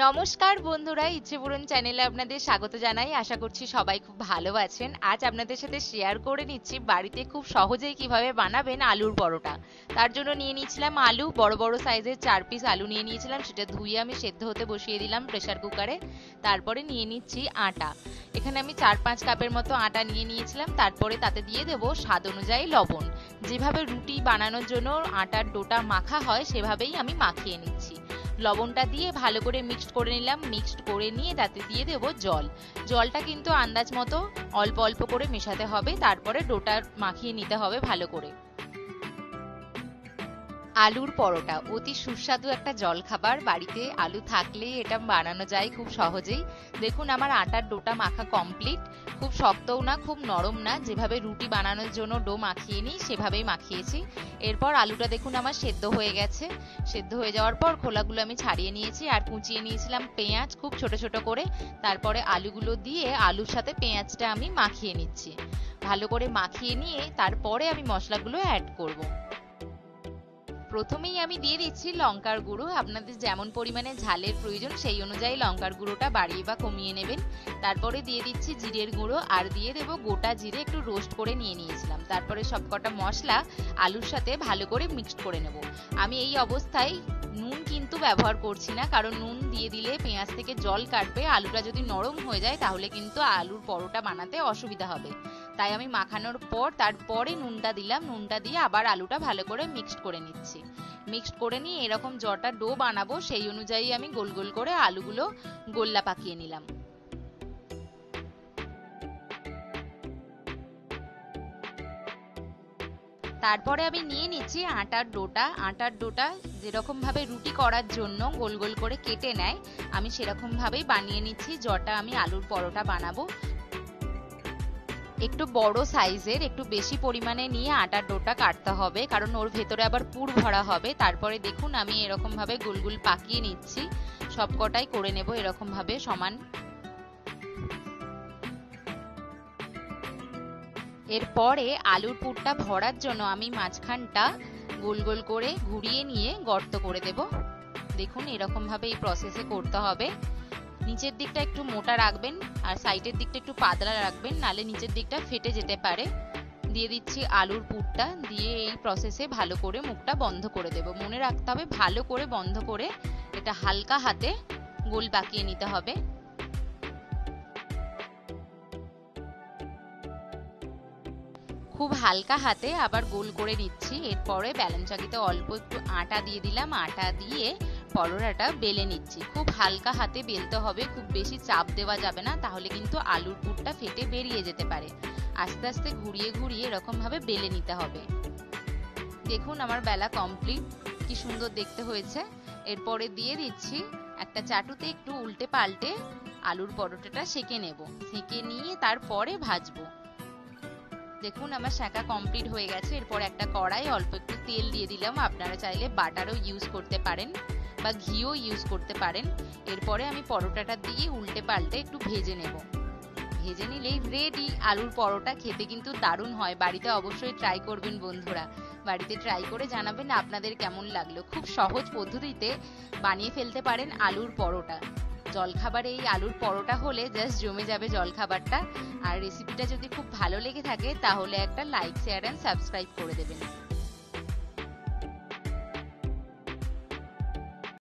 নমস্কার বন্ধুরা, ইচ্ছে পূরণ চ্যানেলে আপনাদের স্বাগত জানাই। আশা করছি সবাই খুব ভালো আছেন। আজ আপনাদের সাথে শেয়ার করে নিচ্ছি বাড়িতে খুব সহজেই কিভাবে বানাবেন আলুর পরোটা। তার জন্য নিয়ে নিয়েছিলাম আলু, বড় বড় সাইজের 4 পিস আলু নিয়ে নিয়েছিলাম। সেটা ধুয়ে আমি সেদ্ধ হতে বসিয়ে দিলাম প্রেসার কুকারে। তারপরে নিয়ে নিচ্ছি আটা। এখানে আমি 4-5 কাপের মতো আটা নিয়ে নিয়েছিলাম। তারপরে তাতে দিয়ে দেবো স্বাদ অনুযায়ী লবণ। যেভাবে রুটি বানানোর জন্য আটার ডোটা মাখা হয় সেভাবেই আমি মাখিয়ে নিচ্ছি। লবণটা দিয়ে ভালো করে মিক্সড করে নিলাম। মিক্সড করে নিয়ে তাতে দিয়ে দেবো জল। জলটা কিন্তু আন্দাজ মতো অল্প অল্প করে মেশাতে হবে, তারপরে ডোটা মাখিয়ে নিতে হবে ভালো করে। আলুর পরোটা অতি সুস্বাদু একটা জলখাবার। বাড়িতে আলু থাকলে এটা বানানো যায় খুব সহজেই। দেখুন আমার আটার ডোটা মাখা কমপ্লিট। খুব শক্তও না, খুব নরম না। যেভাবে রুটি বানানোর জন্য ডো মাখিয়ে নিই সেভাবেই মাখিয়েছি। এরপর আলুটা দেখুন আমার সেদ্ধ হয়ে গেছে। সেদ্ধ হয়ে যাওয়ার পর খোলাগুলো আমি ছাড়িয়ে নিয়েছি আর কুচিয়ে নিয়েছিলাম পেঁয়াজ খুব ছোট ছোট করে। তারপরে আলুগুলো দিয়ে আলুর সাথে পেঁয়াজটা আমি মাখিয়ে নিচ্ছি। ভালো করে মাখিয়ে নিয়ে তারপরে আমি মশলাগুলো অ্যাড করব। প্রথমেই আমি দিয়ে দিচ্ছি লঙ্কার গুঁড়ো। আপনাদের যেমন পরিমাণে ঝালের প্রয়োজন সেই অনুযায়ী লঙ্কার গুঁড়োটা বাড়িয়ে বা কমিয়ে নেবেন। তারপরে দিয়ে দিচ্ছি জিরের গুঁড়ো আর দিয়ে দেব গোটা জিরে একটু রোস্ট করে নিয়ে নিয়েছিলাম। তারপরে সবকটা মশলা আলুর সাথে ভালো করে মিক্সড করে নেব। আমি এই অবস্থায় নুন কিন্তু ব্যবহার করছি না, কারণ নুন দিয়ে দিলে পেঁয়াজ থেকে জল কাটবে। আলুটা যদি নরম হয়ে যায় তাহলে কিন্তু আলুর পরোটা বানাতে অসুবিধা হবে। তাই আমি মাখানোর পর তারপরে নুনটা দিলাম। নুনটা দিয়ে আবার আলুটা ভালো করে মিক্সড করে নিচ্ছি। মিক্সড করে নিয়ে এরকম যটা ডো বানাবো সেই অনুযায়ী আমি গোল গোল করে আলুগুলো গোল্লা পাকিয়ে নিলাম। তারপরে আমি নিয়ে নিচ্ছি আটার ডোটা। আটার ডোটা যেরকম ভাবে রুটি করার জন্য গোল গোল করে কেটে নেয়, আমি সেরকম ভাবেই বানিয়ে নিচ্ছি যটা আমি আলুর পরোটা বানাবো। একটু বড় সাইজের, একটু বেশি পরিমাণে নিয়ে আটার ডোটা কাটতে হবে, কারণ ওর ভেতরে আবার পুর ভরা হবে। তারপরে দেখুন আমি এরকম ভাবে গোল গোল পাকিয়ে নিচ্ছি। সবকটাই করে নেব এরকম ভাবে সমান। এরপরে আলুর পুরটা ভরার জন্য আমি মাঝখানটা গোল গোল করে ঘুরিয়ে নিয়ে গর্ত করে দেব। দেখুন এরকম ভাবে এই প্রসেসে করতে হবে। নিচের দিকটা একটু মোটা রাখবেন আর সাইডের দিকটা একটু পাতলা রাখবেন, নালে নিচের দিকটা ফেটে যেতে পারে। দিয়ে দিচ্ছি আলুর পুরটা, দিয়ে এই প্রসেসে ভালো করে মুখটা বন্ধ করে দেব। মনে রাখতে হবে ভালো করে বন্ধ করে এটা হালকা হাতে গোল পাকিয়ে নিতে হবে। খুব হালকা হাতে আবার গোল করে নিচ্ছি। এরপরে ব্যালেন চাকিতে অল্প একটু আটা দিয়ে দিলাম। আটা দিয়ে পরোটাটা বেলে নিচ্ছি। খুব হালকা হাতে বেলতে হবে, খুব বেশি চাপ দেওয়া যাবে না, তাহলে কিন্তু আলুর পুরটা ফেটে বেরিয়ে যেতে পারে। আস্তে আস্তে ঘুরিয়ে ঘুরিয়ে এরকম ভাবে বেলে নিতে হবে। দেখুন আমার বেলা কমপ্লিট, কি সুন্দর দেখতে হয়েছে। এরপরে দিয়ে দিচ্ছি একটা চাটুতে একটু উল্টে পাল্টে আলুর পরোটাটা সেঁকে নেব। সেঁকে নিয়ে তারপরে ভাজবো। দেখুন আমার সেঁকা কমপ্লিট হয়ে গেছে। এরপর একটা কড়াই অল্প একটু তেল দিয়ে দিলাম। আপনারা চাইলে বাটারও ইউজ করতে পারেন বা ঘিও ইউজ করতে পারেন। এরপরে আমি পরোটাটা দিয়ে উল্টে পাল্টে একটু ভেজে নেব। ভেজে নিলেই রেডি আলুর পরোটা। খেতে কিন্তু দারুণ হয়। বাড়িতে অবশ্যই ট্রাই করবেন বন্ধুরা। বাড়িতে ট্রাই করে জানাবেন আপনাদের কেমন লাগলো। খুব সহজ পদ্ধতিতে বানিয়ে ফেলতে পারেন আলুর পরোটা। জলখাবারে এই আলুর পরোটা হলে জাস্ট জমে যাবে জলখাবারটা। আর রেসিপিটা যদি খুব ভালো লেগে থাকে তাহলে একটা লাইক, শেয়ার এন্ড সাবস্ক্রাইব করে দেবেন।